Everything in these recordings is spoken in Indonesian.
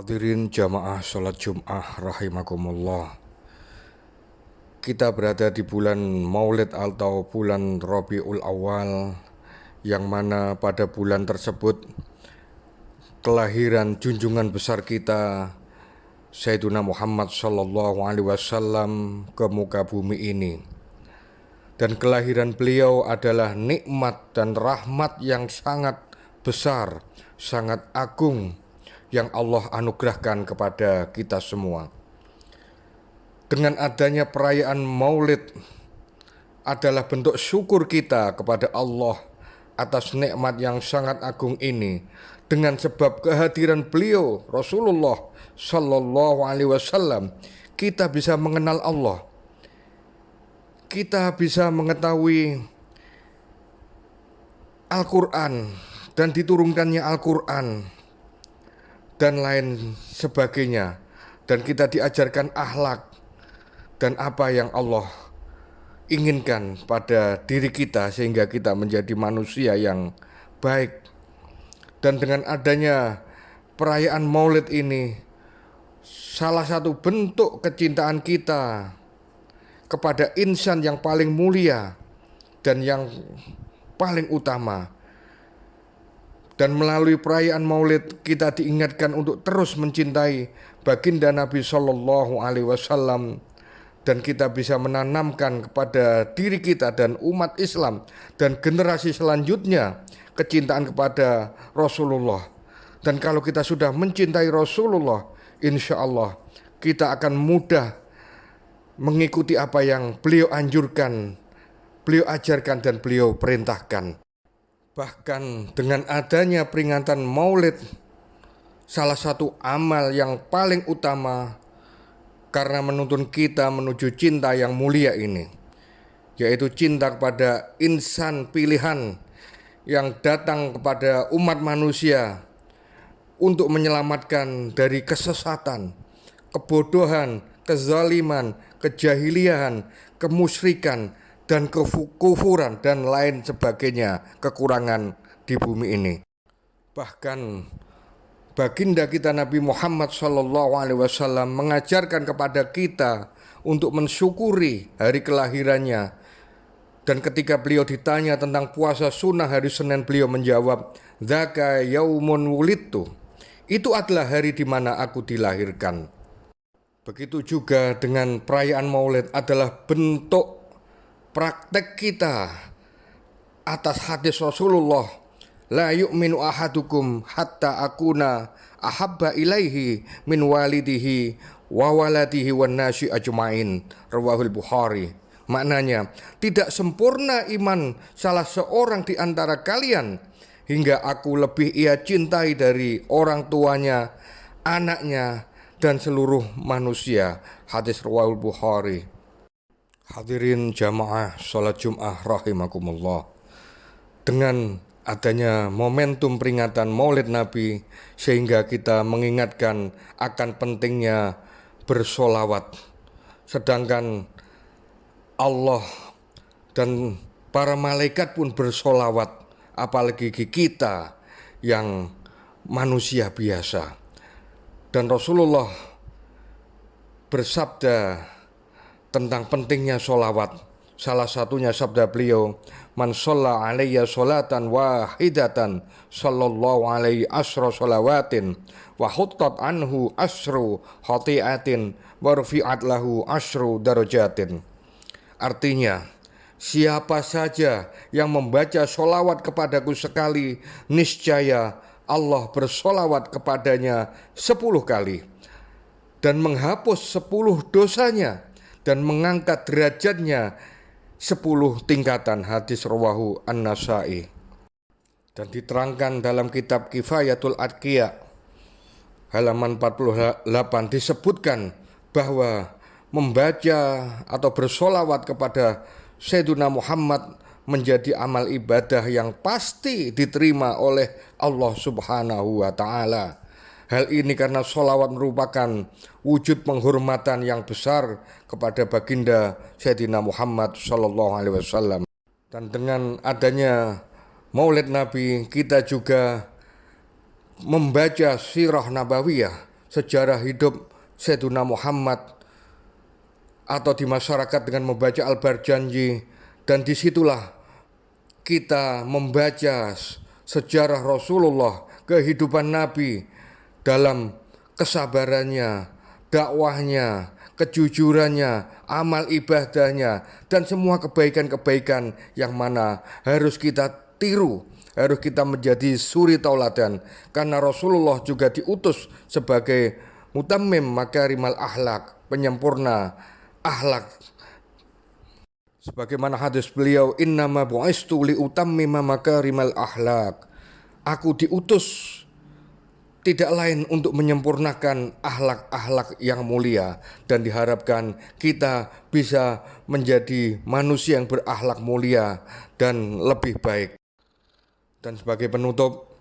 Hadirin jamaah sholat Jum'ah rahimakumullah. Kita berada di bulan Maulid atau bulan Rabiul Awal, yang mana pada bulan tersebut kelahiran junjungan besar kita Sayyiduna Muhammad sallallahu alaihi wasallam ke muka bumi ini. Dan kelahiran beliau adalah nikmat dan rahmat yang sangat besar, sangat agung yang Allah anugerahkan kepada kita semua. Dengan adanya perayaan Maulid adalah bentuk syukur kita kepada Allah atas nikmat yang sangat agung ini. Dengan sebab kehadiran beliau Rasulullah sallallahu alaihi wasallam, kita bisa mengenal Allah. Kita bisa mengetahui Al-Quran dan diturunkannya Al-Quran dan lain sebagainya, dan kita diajarkan akhlak dan apa yang Allah inginkan pada diri kita sehingga kita menjadi manusia yang baik. Dan dengan adanya perayaan Maulid ini, salah satu bentuk kecintaan kita kepada insan yang paling mulia dan yang paling utama. Dan melalui perayaan Maulid kita diingatkan untuk terus mencintai baginda Nabi Sallallahu Alaihi Wasallam, dan kita bisa menanamkan kepada diri kita dan umat Islam dan generasi selanjutnya kecintaan kepada Rasulullah. Dan kalau kita sudah mencintai Rasulullah, insya Allah kita akan mudah mengikuti apa yang beliau anjurkan, beliau ajarkan dan beliau perintahkan. Bahkan dengan adanya peringatan Maulid, salah satu amal yang paling utama karena menuntun kita menuju cinta yang mulia ini, yaitu cinta kepada insan pilihan yang datang kepada umat manusia untuk menyelamatkan dari kesesatan, kebodohan, kezaliman, kejahilian, kemusyrikan, dan kekufuran dan lain sebagainya kekurangan di bumi ini. Bahkan baginda kita Nabi Muhammad sallallahu alaihi wasallam mengajarkan kepada kita untuk mensyukuri hari kelahirannya. Dan ketika beliau ditanya tentang puasa sunnah hari Senin, beliau menjawab, "Dzaka yaumun wulidtu." Itu adalah hari di mana aku dilahirkan. Begitu juga dengan perayaan Maulid adalah bentuk praktek kita atas hadis Rasulullah, la yu'minu ahadukum hatta akuna ahabba ilaihi min walidihi wa waladihi wan nasi ajmain, rawahul Bukhari. Maknanya, tidak sempurna iman salah seorang di antara kalian hingga aku lebih ia cintai dari orang tuanya, anaknya, dan seluruh manusia. Hadis rawahul Bukhari. Hadirin jamaah sholat Jum'ah rahimakumullah. Dengan adanya momentum peringatan Maulid Nabi, sehingga kita mengingatkan akan pentingnya bersolawat. Sedangkan Allah dan para malaikat pun bersolawat, apalagi kita yang manusia biasa. Dan Rasulullah bersabda tentang pentingnya sholawat. Salah satunya sabda beliau, "Man shalla alayya sholatan wahidatan sallallahu alaihi asra sholawatin wa huttat anhu asru khati'atin wa rufi'at lahu asru darajatin." Artinya, siapa saja yang membaca sholawat kepadaku sekali, niscaya Allah bersolawat kepadanya 10 kali dan menghapus 10 dosanya dan mengangkat derajatnya 10 tingkatan. Hadis rawahu An-Nasa'i. Dan diterangkan dalam kitab Kifayatul Atqiya halaman 48 disebutkan bahwa membaca atau bersolawat kepada Sayyiduna Muhammad menjadi amal ibadah yang pasti diterima oleh Allah Subhanahu wa Ta'ala. Hal ini karena sholawat merupakan wujud penghormatan yang besar kepada baginda Sayyidina Muhammad sallallahu alaihi wasallam. Dan dengan adanya Maulid Nabi, kita juga membaca sirah nabawiyah, sejarah hidup Sayyidina Muhammad atau di masyarakat dengan membaca Al-Barjanji, dan disitulah kita membaca sejarah Rasulullah, kehidupan Nabi dalam kesabarannya, dakwahnya, kejujurannya, amal ibadahnya, dan semua kebaikan-kebaikan yang mana harus kita tiru, harus kita menjadi suri tauladan, karena Rasulullah juga diutus sebagai mutammim makarimal akhlak, penyempurna akhlak. Sebagaimana hadis beliau, innama bu'istu liutammima makarimal akhlak. Aku diutus tidak lain untuk menyempurnakan akhlak-akhlak yang mulia, dan diharapkan kita bisa menjadi manusia yang berakhlak mulia dan lebih baik. Dan sebagai penutup,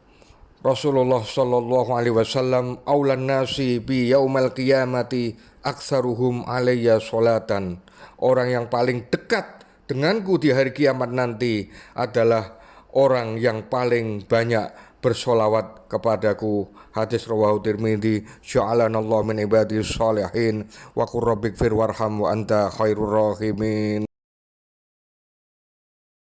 Rasulullah Shallallahu Alaihi Wasallam aulan nasi bi yaumal qiyamati aksaruhum alayya sholatan. Orang yang paling dekat denganku di hari kiamat nanti adalah orang yang paling banyak bersolawat kepadaku. Hadis rawahu Tirmidzi. Sya'alanallahu min ibadis sholihin wa qur rabbighfir warham wa anta khairur rahimin.